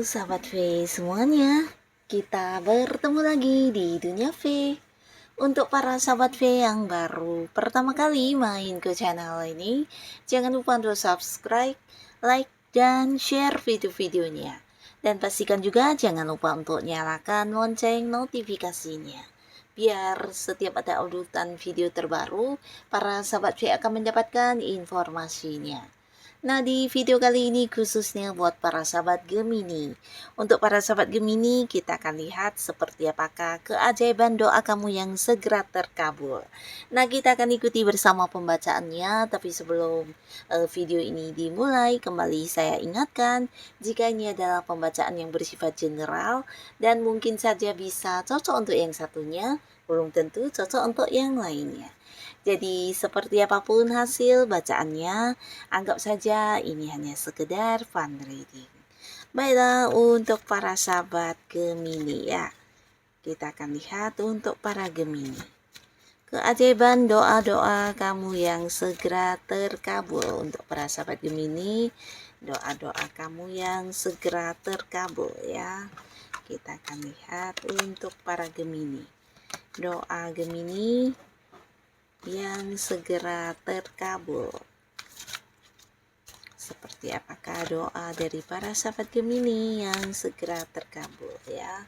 sahabat V semuanya, kita bertemu lagi di Dunia V. Untuk para sahabat V yang baru pertama kali main ke channel ini, jangan lupa untuk subscribe, like, dan share video-videonya. Dan pastikan juga jangan lupa untuk nyalakan lonceng notifikasinya. Biar setiap ada updatean video terbaru, para sahabat V akan mendapatkan informasinya. Nah, di video kali ini khususnya buat para sahabat Gemini. Untuk para sahabat Gemini, kita akan lihat seperti apakah keajaiban doa kamu yang segera terkabul. Nah, kita akan ikuti bersama pembacaannya, tapi sebelum video ini dimulai, kembali saya ingatkan, jika ini adalah pembacaan yang bersifat general dan mungkin saja bisa cocok untuk yang satunya, belum tentu cocok untuk yang lainnya. Jadi seperti apapun hasil bacaannya, anggap saja ini hanya sekedar fun reading. Baiklah, untuk para sahabat Gemini ya, kita akan lihat untuk para Gemini. Keajaiban doa-doa kamu yang segera terkabul. Untuk para sahabat Gemini, doa-doa kamu yang segera terkabul ya. Kita akan lihat untuk para Gemini. Doa Gemini yang segera terkabul. Seperti apakah doa dari para sahabat Gemini yang segera terkabul ya.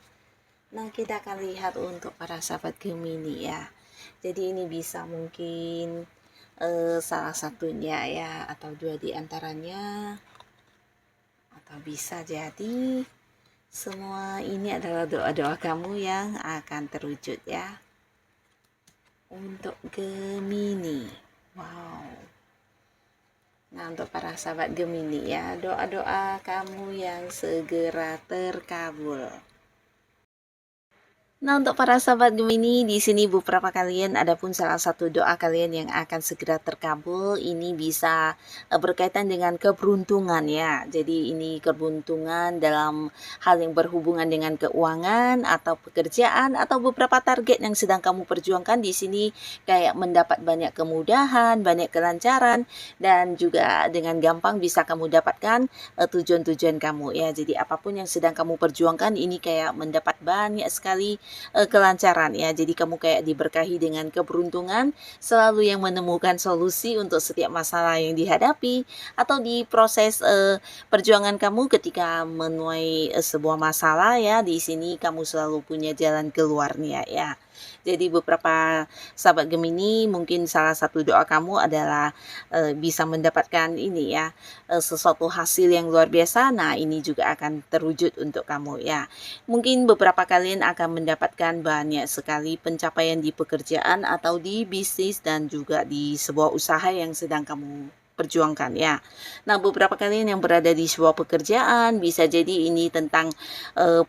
Nah, kita akan lihat untuk para sahabat Gemini ya. Jadi ini bisa mungkin salah satunya ya, atau dua di antaranya, atau bisa jadi semua ini adalah doa-doa kamu yang akan terwujud ya. Untuk Gemini, wow. Nah, untuk para sahabat Gemini ya, doa-doa kamu yang segera terkabul. Nah, untuk para sahabat Gemini, di sini beberapa kalian adapun salah satu doa kalian yang akan segera terkabul ini bisa berkaitan dengan keberuntungan ya. Jadi ini keberuntungan dalam hal yang berhubungan dengan keuangan atau pekerjaan atau beberapa target yang sedang kamu perjuangkan di sini, kayak mendapat banyak kemudahan, banyak kelancaran, dan juga dengan gampang bisa kamu dapatkan tujuan-tujuan kamu ya. Jadi apapun yang sedang kamu perjuangkan ini kayak mendapat banyak sekali kelancaran ya. Jadi kamu kayak diberkahi dengan keberuntungan, selalu yang menemukan solusi untuk setiap masalah yang dihadapi atau di proses perjuangan kamu ketika menuai sebuah masalah ya. Di sini kamu selalu punya jalan keluarnya ya. Jadi beberapa sahabat Gemini, mungkin salah satu doa kamu adalah bisa mendapatkan ini ya, sesuatu hasil yang luar biasa. Nah, ini juga akan terwujud untuk kamu ya. Mungkin beberapa kalian akan mendapatkan banyak sekali pencapaian di pekerjaan atau di bisnis dan juga di sebuah usaha yang sedang kamu perjuangkan ya. Nah, beberapa kalian yang berada di sebuah pekerjaan, bisa jadi ini tentang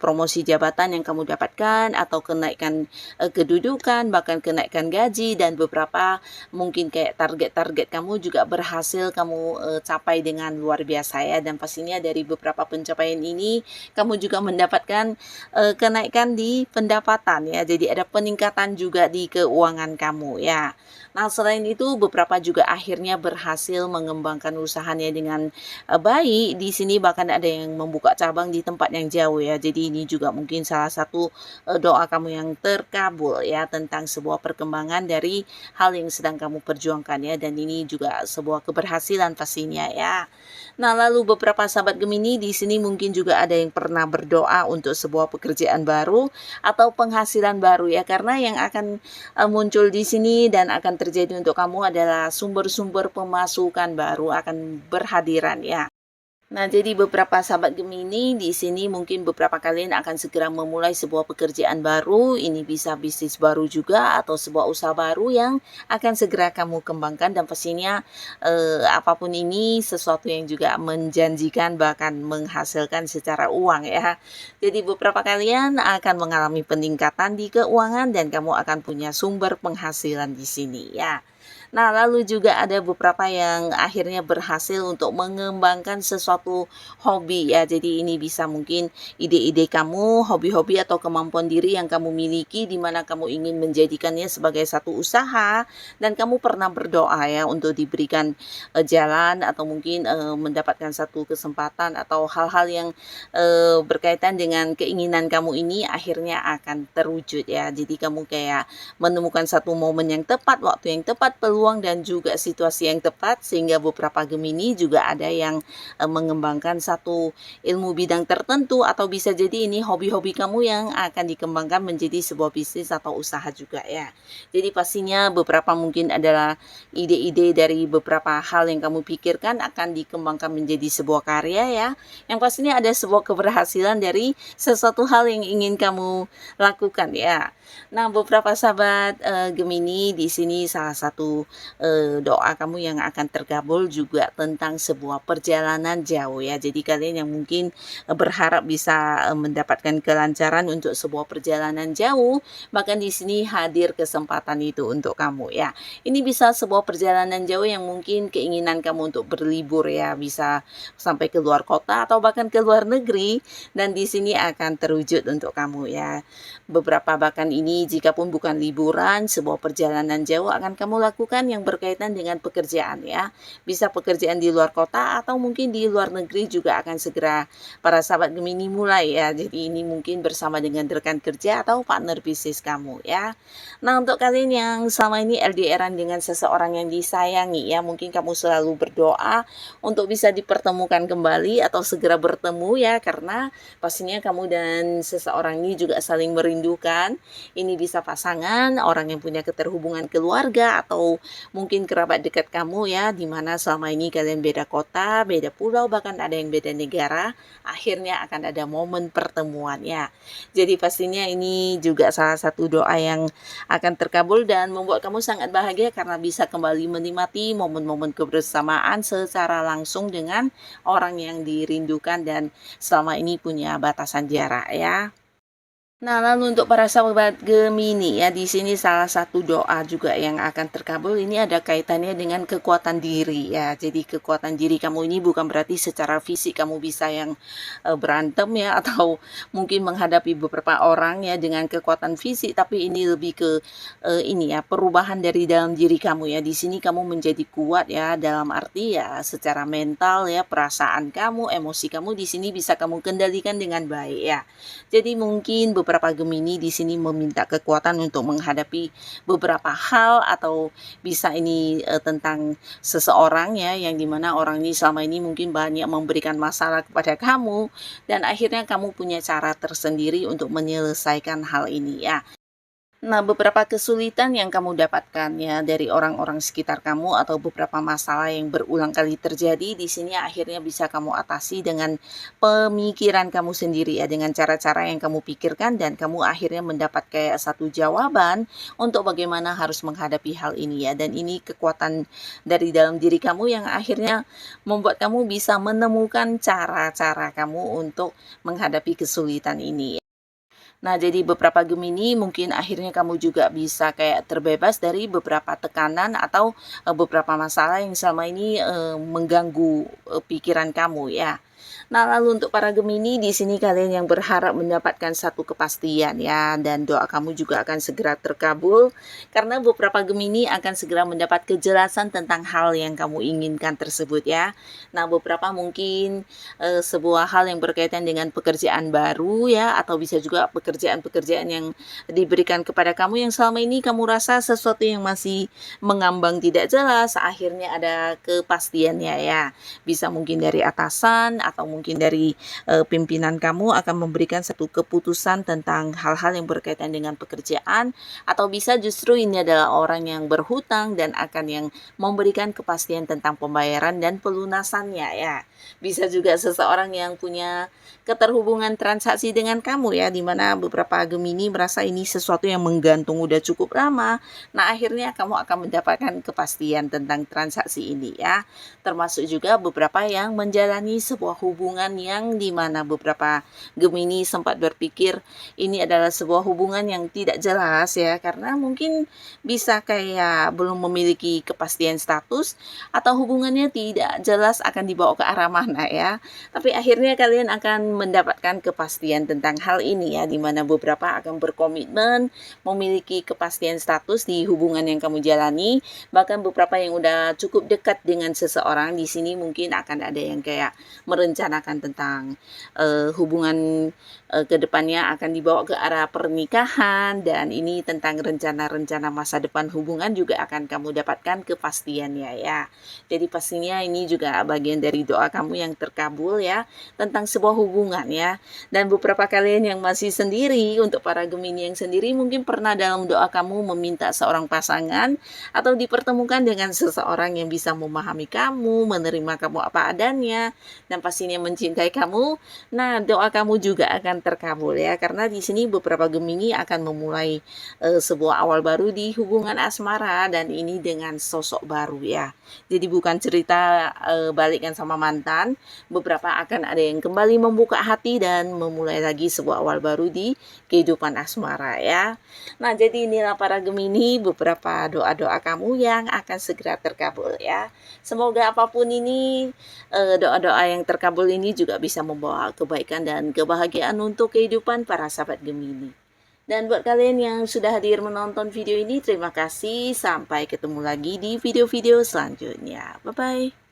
promosi jabatan yang kamu dapatkan atau kenaikan kedudukan, bahkan kenaikan gaji, dan beberapa mungkin kayak target-target kamu juga berhasil kamu capai dengan luar biasa ya. Dan pastinya dari beberapa pencapaian ini kamu juga mendapatkan kenaikan di pendapatan ya. Jadi ada peningkatan juga di keuangan kamu ya. Nah, selain itu beberapa juga akhirnya berhasil mengembangkan usahanya dengan baik. Di sini bahkan ada yang membuka cabang di tempat yang jauh ya. Jadi ini juga mungkin salah satu doa kamu yang terkabul ya, tentang sebuah perkembangan dari hal yang sedang kamu perjuangkan ya. Dan ini juga sebuah keberhasilan pastinya ya. Nah, lalu beberapa sahabat Gemini di sini mungkin juga ada yang pernah berdoa untuk sebuah pekerjaan baru atau penghasilan baru ya, karena yang akan muncul di sini dan akan terjadi untuk kamu adalah sumber-sumber pemasukan baru akan berhadiran ya. Nah, jadi beberapa sahabat Gemini di sini mungkin beberapa kalian akan segera memulai sebuah pekerjaan baru. Ini bisa bisnis baru juga atau sebuah usaha baru yang akan segera kamu kembangkan, dan pastinya apapun ini sesuatu yang juga menjanjikan bahkan menghasilkan secara uang ya. Jadi beberapa kalian akan mengalami peningkatan di keuangan dan kamu akan punya sumber penghasilan di sini ya. Nah, lalu juga ada beberapa yang akhirnya berhasil untuk mengembangkan sesuatu hobi ya. Jadi ini bisa mungkin ide-ide kamu, hobi-hobi atau kemampuan diri yang kamu miliki di mana kamu ingin menjadikannya sebagai satu usaha dan kamu pernah berdoa ya untuk diberikan jalan atau mungkin mendapatkan satu kesempatan atau hal-hal yang berkaitan dengan keinginan kamu ini akhirnya akan terwujud ya. Jadi kamu kayak menemukan satu momen yang tepat, waktu yang tepat, peluang dan juga situasi yang tepat sehingga beberapa Gemini juga ada yang mengembangkan satu ilmu bidang tertentu atau bisa jadi ini hobi-hobi kamu yang akan dikembangkan menjadi sebuah bisnis atau usaha juga ya. Jadi pastinya beberapa mungkin adalah ide-ide dari beberapa hal yang kamu pikirkan akan dikembangkan menjadi sebuah karya ya. Yang pastinya ada sebuah keberhasilan dari sesuatu hal yang ingin kamu lakukan ya. Nah, beberapa sahabat Gemini di sini salah satu doa kamu yang akan terkabul juga tentang sebuah perjalanan jauh ya. Jadi kalian yang mungkin berharap bisa mendapatkan kelancaran untuk sebuah perjalanan jauh, bahkan di sini hadir kesempatan itu untuk kamu ya. Ini bisa sebuah perjalanan jauh yang mungkin keinginan kamu untuk berlibur ya, bisa sampai ke luar kota atau bahkan ke luar negeri dan di sini akan terwujud untuk kamu ya. Beberapa bahkan ini jika pun bukan liburan, sebuah perjalanan jauh akan kamu lakukan yang berkaitan dengan pekerjaan ya. Bisa pekerjaan di luar kota atau mungkin di luar negeri juga akan segera para sahabat Gemini mulai ya. Jadi ini mungkin bersama dengan rekan kerja atau partner bisnis kamu ya. Nah, untuk kalian yang selama ini LDRan dengan seseorang yang disayangi ya, mungkin kamu selalu berdoa untuk bisa dipertemukan kembali atau segera bertemu ya, karena pastinya kamu dan seseorang ini juga saling merindukan. Ini bisa pasangan, orang yang punya keterhubungan keluarga atau mungkin kerabat dekat kamu ya, dimana selama ini kalian beda kota, beda pulau, bahkan ada yang beda negara, akhirnya akan ada momen pertemuan ya. Jadi pastinya ini juga salah satu doa yang akan terkabul dan membuat kamu sangat bahagia karena bisa kembali menikmati momen-momen kebersamaan secara langsung dengan orang yang dirindukan dan selama ini punya batasan jarak ya. Nah, lalu untuk para sahabat Gemini ya, di sini salah satu doa juga yang akan terkabul ini ada kaitannya dengan kekuatan diri ya. Jadi kekuatan diri kamu ini bukan berarti secara fisik kamu bisa yang berantem ya atau mungkin menghadapi beberapa orang ya dengan kekuatan fisik, tapi ini lebih ke ini ya, perubahan dari dalam diri kamu ya. Di sini kamu menjadi kuat ya dalam arti ya secara mental ya, perasaan kamu, emosi kamu di sini bisa kamu kendalikan dengan baik ya. Jadi mungkin beberapa Gemini di sini meminta kekuatan untuk menghadapi beberapa hal atau bisa ini tentang seseorang ya, yang dimana orang ini selama ini mungkin banyak memberikan masalah kepada kamu dan akhirnya kamu punya cara tersendiri untuk menyelesaikan hal ini ya. Nah, beberapa kesulitan yang kamu dapatkan ya dari orang-orang sekitar kamu atau beberapa masalah yang berulang kali terjadi di sini akhirnya bisa kamu atasi dengan pemikiran kamu sendiri ya, dengan cara-cara yang kamu pikirkan dan kamu akhirnya mendapat kayak satu jawaban untuk bagaimana harus menghadapi hal ini ya. Dan ini kekuatan dari dalam diri kamu yang akhirnya membuat kamu bisa menemukan cara-cara kamu untuk menghadapi kesulitan ini. Nah, jadi beberapa Gemini mungkin akhirnya kamu juga bisa kayak terbebas dari beberapa tekanan atau beberapa masalah yang selama ini mengganggu pikiran kamu ya. Nah, lalu untuk para Gemini di sini kalian yang berharap mendapatkan satu kepastian ya, dan doa kamu juga akan segera terkabul karena beberapa Gemini akan segera mendapat kejelasan tentang hal yang kamu inginkan tersebut ya. Nah, beberapa mungkin sebuah hal yang berkaitan dengan pekerjaan baru ya, atau bisa juga pekerjaan-pekerjaan yang diberikan kepada kamu yang selama ini kamu rasa sesuatu yang masih mengambang tidak jelas, akhirnya ada kepastiannya ya. Bisa mungkin dari atasan atau mungkin dari pimpinan kamu akan memberikan satu keputusan tentang hal-hal yang berkaitan dengan pekerjaan, atau bisa justru ini adalah orang yang berhutang dan akan yang memberikan kepastian tentang pembayaran dan pelunasannya ya. Bisa juga seseorang yang punya keterhubungan transaksi dengan kamu ya, dimana beberapa Gemini merasa ini sesuatu yang menggantung udah cukup lama. Nah, akhirnya kamu akan mendapatkan kepastian tentang transaksi ini ya. Termasuk juga beberapa yang menjalani sebuah hubungan yang dimana beberapa Gemini sempat berpikir ini adalah sebuah hubungan yang tidak jelas ya, karena mungkin bisa kayak belum memiliki kepastian status atau hubungannya tidak jelas akan dibawa ke arah mana ya. Tapi akhirnya kalian akan mendapatkan kepastian tentang hal ini ya, dimana beberapa akan berkomitmen memiliki kepastian status di hubungan yang kamu jalani. Bahkan beberapa yang udah cukup dekat dengan seseorang di sini mungkin akan ada yang kayak merencanakan tentang hubungan kedepannya akan dibawa ke arah pernikahan, dan ini tentang rencana-rencana masa depan hubungan juga akan kamu dapatkan kepastiannya ya. Jadi pastinya ini juga bagian dari doa kamu yang terkabul ya, tentang sebuah hubungan ya. Dan beberapa kalian yang masih sendiri, untuk para Gemini yang sendiri mungkin pernah dalam doa kamu meminta seorang pasangan atau dipertemukan dengan seseorang yang bisa memahami kamu, menerima kamu apa adanya, dan pastinya mencintai kamu. Nah, doa kamu juga akan terkabul ya, karena di sini beberapa Gemini akan memulai sebuah awal baru di hubungan asmara, dan ini dengan sosok baru ya. Jadi bukan cerita balikan sama mantan, beberapa akan ada yang kembali membuka hati dan memulai lagi sebuah awal baru di kehidupan asmara ya. Nah, jadi inilah para Gemini beberapa doa-doa kamu yang akan segera terkabul ya. Semoga apapun ini, doa-doa yang terkabul ini juga bisa membawa kebaikan dan kebahagiaan untuk kehidupan para sahabat Gemini. Dan buat kalian yang sudah hadir menonton video ini, terima kasih. Sampai ketemu lagi di video-video selanjutnya. Bye-bye.